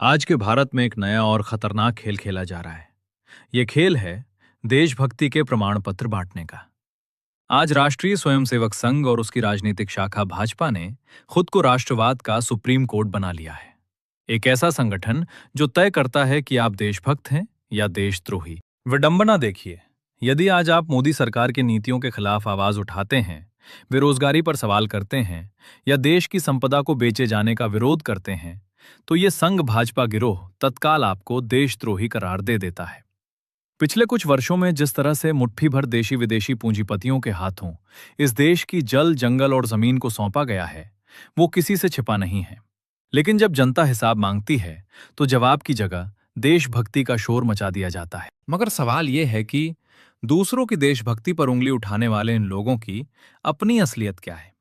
आज के भारत में एक नया और खतरनाक खेल खेला जा रहा है। यह खेल है देशभक्ति के प्रमाण पत्र बांटने का। आज राष्ट्रीय स्वयंसेवक संघ और उसकी राजनीतिक शाखा भाजपा ने खुद को राष्ट्रवाद का सुप्रीम कोर्ट बना लिया है। एक ऐसा संगठन जो तय करता है कि आप देशभक्त हैं या देशद्रोही। विडंबना देखिए, यदि आज आप मोदी सरकार की नीतियों के खिलाफ आवाज उठाते हैं, बेरोजगारी पर सवाल करते हैं या देश की संपदा को बेचे जाने का विरोध करते हैं, तो ये संघ भाजपा गिरोह तत्काल आपको देशद्रोही करार दे देता है। पिछले कुछ वर्षों में जिस तरह से मुट्ठी भर देशी विदेशी पूंजीपतियों के हाथों इस देश की जल, जंगल और जमीन को सौंपा गया है, वो किसी से छिपा नहीं है। लेकिन जब जनता हिसाब मांगती है, तो जवाब की जगह देशभक्ति का शोर मचा दिया जाता है। मगर सवाल यह है कि दूसरों की देशभक्ति पर उंगली उठाने वाले इन लोगों की अपनी असलियत क्या है?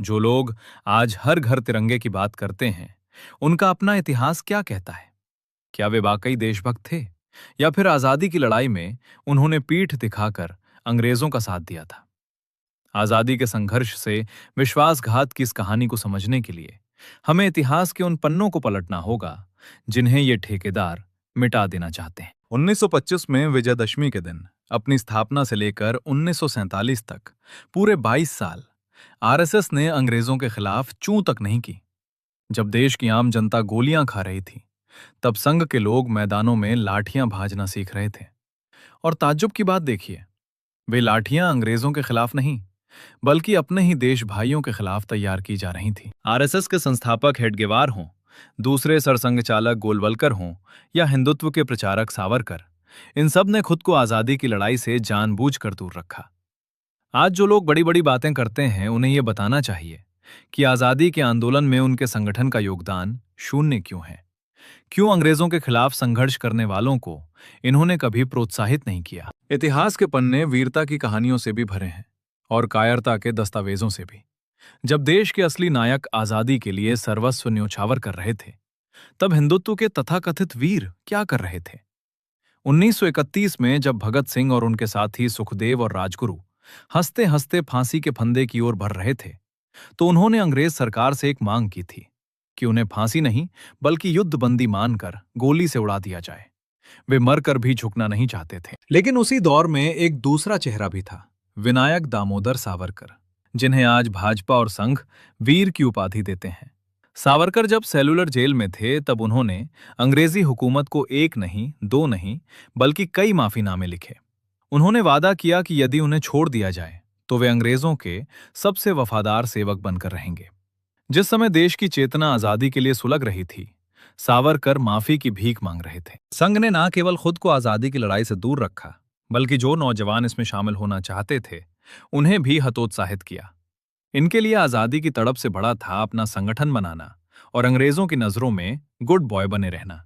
जो लोग आज हर घर तिरंगे की बात करते हैं, उनका अपना इतिहास क्या कहता है? क्या वे वाकई देशभक्त थे, या फिर आजादी की लड़ाई में उन्होंने पीठ दिखाकर अंग्रेजों का साथ दिया था? आजादी के संघर्ष से विश्वासघात की इस कहानी को समझने के लिए हमें इतिहास के उन पन्नों को पलटना होगा जिन्हें ये ठेकेदार मिटा देना चाहते हैं। 1925 में विजयदशमी के दिन अपनी स्थापना से लेकर 1947 तक पूरे 22 साल आरएसएस ने अंग्रेजों के खिलाफ चूं तक नहीं की। जब देश की आम जनता गोलियां खा रही थी, तब संघ के लोग मैदानों में लाठियां भाजना सीख रहे थे। और ताज्जुब की बात देखिए, वे लाठियां अंग्रेजों के खिलाफ नहीं, बल्कि अपने ही देश भाइयों के खिलाफ तैयार की जा रही थी। आरएसएस के संस्थापक हेडगेवार हों, दूसरे सरसंघ चालक गोलवलकर हों या हिंदुत्व के प्रचारक सावरकर, इन सब ने खुद को आजादी की लड़ाई से जानबूझकर दूर रखा। आज जो लोग बड़ी बड़ी बातें करते हैं, उन्हें यह बताना चाहिए कि आजादी के आंदोलन में उनके संगठन का योगदान शून्य क्यों है। क्यों अंग्रेजों के खिलाफ संघर्ष करने वालों को इन्होंने कभी प्रोत्साहित नहीं किया? इतिहास के पन्ने वीरता की कहानियों से भी भरे हैं और कायरता के दस्तावेजों से भी। जब देश के असली नायक आजादी के लिए सर्वस्व न्योछावर कर रहे थे, तब हिंदुत्व के तथाकथित वीर क्या कर रहे थे? 1931 में जब भगत सिंह और उनके साथी सुखदेव और राजगुरु हंसते हंसते फांसी के फंदे की ओर बढ़ रहे थे, तो उन्होंने अंग्रेज सरकार से एक मांग की थी कि उन्हें फांसी नहीं बल्कि युद्धबंदी मानकर गोली से उड़ा दिया जाए। वे मरकर भी झुकना नहीं चाहते थे। लेकिन उसी दौर में एक दूसरा चेहरा भी था, विनायक दामोदर सावरकर, जिन्हें आज भाजपा और संघ वीर की उपाधि देते हैं। सावरकर जब सेलुलर जेल में थे, तब उन्होंने अंग्रेजी हुकूमत को एक नहीं, दो नहीं, बल्कि कई माफीनामे लिखे। उन्होंने वादा किया कि यदि उन्हें छोड़ दिया जाए तो वे अंग्रेजों के सबसे वफादार सेवक बनकर रहेंगे। जिस समय देश की चेतना आजादी के लिए सुलग रही थी, सावरकर माफी की भीख मांग रहे थे। संघ ने न केवल खुद को आजादी की लड़ाई से दूर रखा, बल्कि जो नौजवान इसमें शामिल होना चाहते थे, उन्हें भी हतोत्साहित किया। इनके लिए आजादी की तड़प से बड़ा था अपना संगठन बनाना और अंग्रेजों की नजरों में गुड बॉय बने रहना।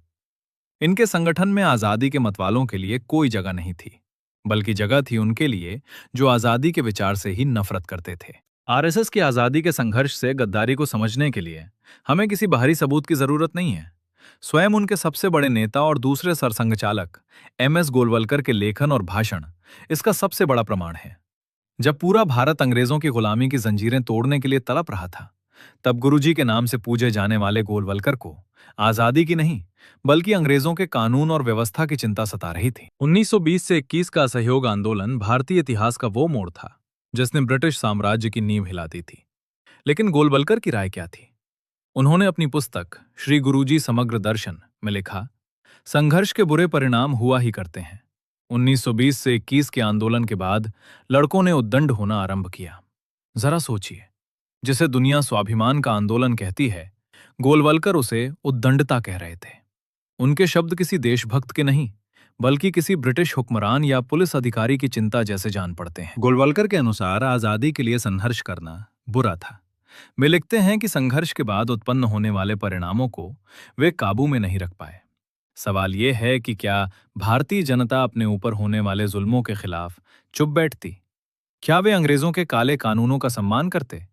इनके संगठन में आजादी के मतवालों के लिए कोई जगह नहीं थी, बल्कि जगह थी उनके लिए जो आजादी के विचार से ही नफरत करते थे। आरएसएस की आजादी के संघर्ष से गद्दारी को समझने के लिए हमें किसी बाहरी सबूत की जरूरत नहीं है। स्वयं उनके सबसे बड़े नेता और दूसरे सरसंघ चालक एमएस गोलवलकर के लेखन और भाषण इसका सबसे बड़ा प्रमाण है। जब पूरा भारत अंग्रेजों की गुलामी की जंजीरें तोड़ने के लिए तड़प रहा था, तब गुरुजी के नाम से पूजे जाने वाले गोलवलकर को आजादी की नहीं, बल्कि अंग्रेजों के कानून और व्यवस्था की चिंता सता रही थी। 1920 से 21 का असहयोग आंदोलन भारतीय इतिहास का वो मोड़ था जिसने ब्रिटिश साम्राज्य की नींव हिला दी थी। लेकिन गोलवलकर की राय क्या थी? उन्होंने अपनी पुस्तक श्री गुरुजी समग्र दर्शन में लिखा, संघर्ष के बुरे परिणाम हुआ ही करते हैं। 1920 से 21 के आंदोलन के बाद लड़कों ने उद्दंड होना आरंभ किया। जरा सोचिए, जिसे दुनिया स्वाभिमान का आंदोलन कहती है, गोलवलकर उसे उद्दंडता कह रहे थे। उनके शब्द किसी देशभक्त के नहीं, बल्कि किसी ब्रिटिश हुक्मरान या पुलिस अधिकारी की चिंता जैसे जान पड़ते हैं। गोलवलकर के अनुसार आजादी के लिए संघर्ष करना बुरा था। वे लिखते हैं कि संघर्ष के बाद उत्पन्न होने वाले परिणामों को वे काबू में नहीं रख पाए। सवाल यह है कि क्या भारतीय जनता अपने ऊपर होने वाले जुल्मों के खिलाफ चुप बैठती? क्या वे अंग्रेजों के काले कानूनों का सम्मान करते?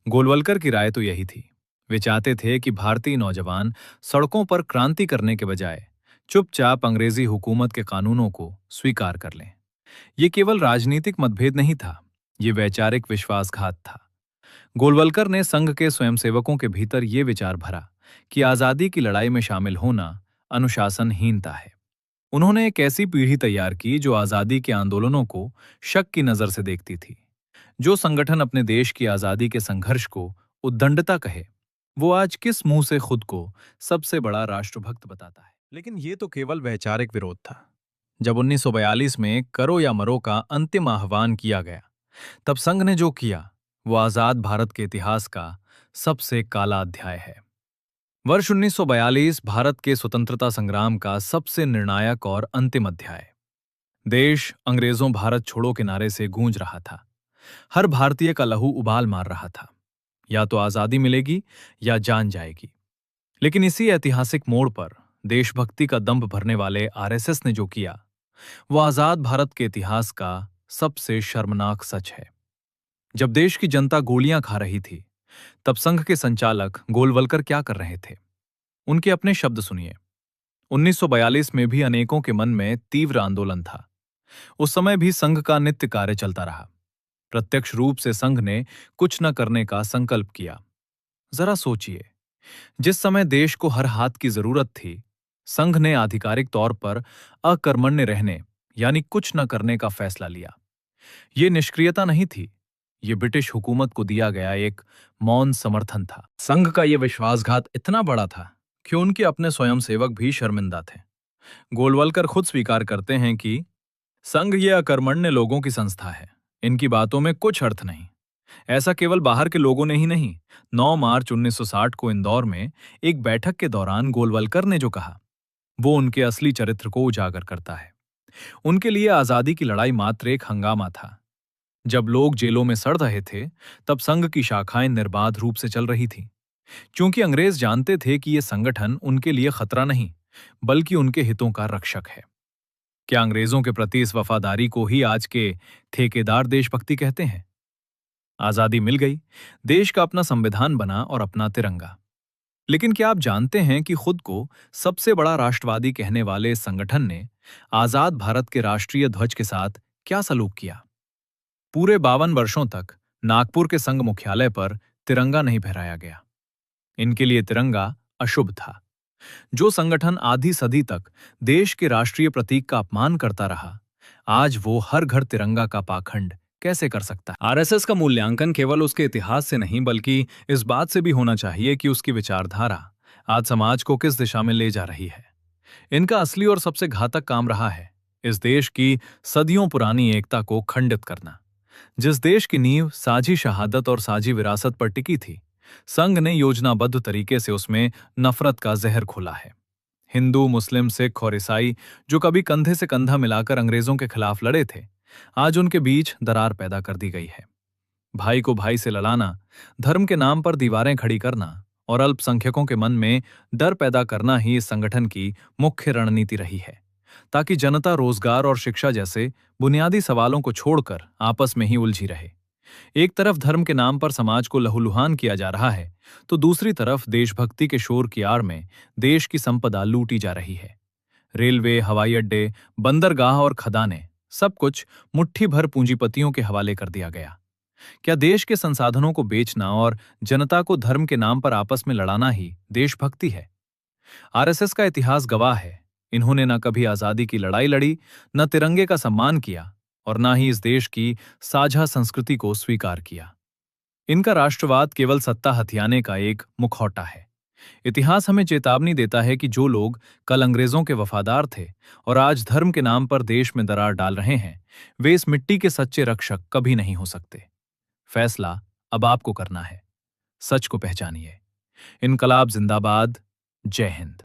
गोलवलकर की राय तो यही थी। वे चाहते थे कि भारतीय नौजवान सड़कों पर क्रांति करने के बजाय चुपचाप अंग्रेजी हुकूमत के कानूनों को स्वीकार कर लें। ये केवल राजनीतिक मतभेद नहीं था, ये वैचारिक विश्वासघात था। गोलवलकर ने संघ के स्वयंसेवकों के भीतर ये विचार भरा कि आजादी की लड़ाई में शामिल होना अनुशासनहीनता है। उन्होंने एक ऐसी पीढ़ी तैयार की जो आजादी के आंदोलनों को शक की नजर से देखती थी। जो संगठन अपने देश की आजादी के संघर्ष को उद्दंडता कहे, वो आज किस मुंह से खुद को सबसे बड़ा राष्ट्रभक्त बताता है। लेकिन ये तो केवल वैचारिक विरोध था। जब 1942 में करो या मरो का अंतिम आह्वान किया गया, तब संघ ने जो किया वो आजाद भारत के इतिहास का सबसे काला अध्याय है। वर्ष 1942 भारत के स्वतंत्रता संग्राम का सबसे निर्णायक और अंतिम अध्याय। देश अंग्रेजों भारत छोड़ो के नारे से गूंज रहा था। हर भारतीय का लहू उबाल मार रहा था। या तो आजादी मिलेगी या जान जाएगी। लेकिन इसी ऐतिहासिक मोड़ पर देशभक्ति का दंभ भरने वाले आरएसएस ने जो किया वो आजाद भारत के इतिहास का सबसे शर्मनाक सच है। जब देश की जनता गोलियां खा रही थी, तब संघ के संचालक गोलवलकर क्या कर रहे थे? उनके अपने शब्द सुनिए। 1942 में भी अनेकों के मन में तीव्र आंदोलन था। उस समय भी संघ का नित्य कार्य चलता रहा। प्रत्यक्ष रूप से संघ ने कुछ न करने का संकल्प किया। जरा सोचिए, जिस समय देश को हर हाथ की जरूरत थी, संघ ने आधिकारिक तौर पर अकर्मण्य रहने यानी कुछ न करने का फैसला लिया। ये निष्क्रियता नहीं थी, ये ब्रिटिश हुकूमत को दिया गया एक मौन समर्थन था। संघ का यह विश्वासघात इतना बड़ा था कि उनके अपने स्वयंसेवक भी शर्मिंदा थे। गोलवलकर खुद स्वीकार करते हैं कि संघ ये अकर्मण्य लोगों की संस्था है, इनकी बातों में कुछ अर्थ नहीं। ऐसा केवल बाहर के लोगों ने ही नहीं, 9 मार्च 1960 को इंदौर में एक बैठक के दौरान गोलवलकर ने जो कहा वो उनके असली चरित्र को उजागर करता है। उनके लिए आजादी की लड़ाई मात्र एक हंगामा था। जब लोग जेलों में सड़ रहे थे, तब संघ की शाखाएं निर्बाध रूप से चल रही थीं, क्योंकि अंग्रेज जानते थे कि यह संगठन उनके लिए खतरा नहीं, बल्कि उनके हितों का रक्षक है। क्या अंग्रेजों के प्रति इस वफादारी को ही आज के ठेकेदार देशभक्ति कहते हैं? आजादी मिल गई, देश का अपना संविधान बना और अपना तिरंगा। लेकिन क्या आप जानते हैं कि खुद को सबसे बड़ा राष्ट्रवादी कहने वाले इस संगठन ने आजाद भारत के राष्ट्रीय ध्वज के साथ क्या सलूक किया? पूरे 52 वर्षों तक नागपुर के संघ मुख्यालय पर तिरंगा नहीं फहराया गया। इनके लिए तिरंगा अशुभ था। जो संगठन आधी सदी तक देश के राष्ट्रीय प्रतीक का अपमान करता रहा, आज वो हर घर तिरंगा का पाखंड कैसे कर सकता है? आरएसएस का मूल्यांकन केवल उसके इतिहास से नहीं, बल्कि इस बात से भी होना चाहिए कि उसकी विचारधारा आज समाज को किस दिशा में ले जा रही है। इनका असली और सबसे घातक काम रहा है इस देश की सदियों पुरानी एकता को खंडित करना। जिस देश की नींव साझी शहादत और साझी विरासत पर टिकी थी, संघ ने योजनाबद्ध तरीके से उसमें नफरत का जहर खोला है। हिंदू, मुस्लिम, सिख और ईसाई जो कभी कंधे से कंधा मिलाकर अंग्रेजों के खिलाफ लड़े थे, आज उनके बीच दरार पैदा कर दी गई है। भाई को भाई से लड़ाना, धर्म के नाम पर दीवारें खड़ी करना और अल्पसंख्यकों के मन में डर पैदा करना ही इस संगठन की मुख्य रणनीति रही है, ताकि जनता रोजगार और शिक्षा जैसे बुनियादी सवालों को छोड़कर आपस में ही उलझी रहे। एक तरफ धर्म के नाम पर समाज को लहूलुहान किया जा रहा है, तो दूसरी तरफ देशभक्ति के शोर की आड़ में देश की संपदा लूटी जा रही है। रेलवे, हवाई अड्डे, बंदरगाह और खदानें, सब कुछ मुट्ठी भर पूंजीपतियों के हवाले कर दिया गया। क्या देश के संसाधनों को बेचना और जनता को धर्म के नाम पर आपस में लड़ाना ही देशभक्ति है? आरएसएस का इतिहास गवाह है, इन्होंने न कभी आजादी की लड़ाई लड़ी, न तिरंगे का सम्मान किया और न ही इस देश की साझा संस्कृति को स्वीकार किया। इनका राष्ट्रवाद केवल सत्ता हथियाने का एक मुखौटा है। इतिहास हमें चेतावनी देता है कि जो लोग कल अंग्रेजों के वफादार थे और आज धर्म के नाम पर देश में दरार डाल रहे हैं, वे इस मिट्टी के सच्चे रक्षक कभी नहीं हो सकते। फैसला अब आपको करना है। सच को पहचानिए। इनकलाब जिंदाबाद। जय हिंद।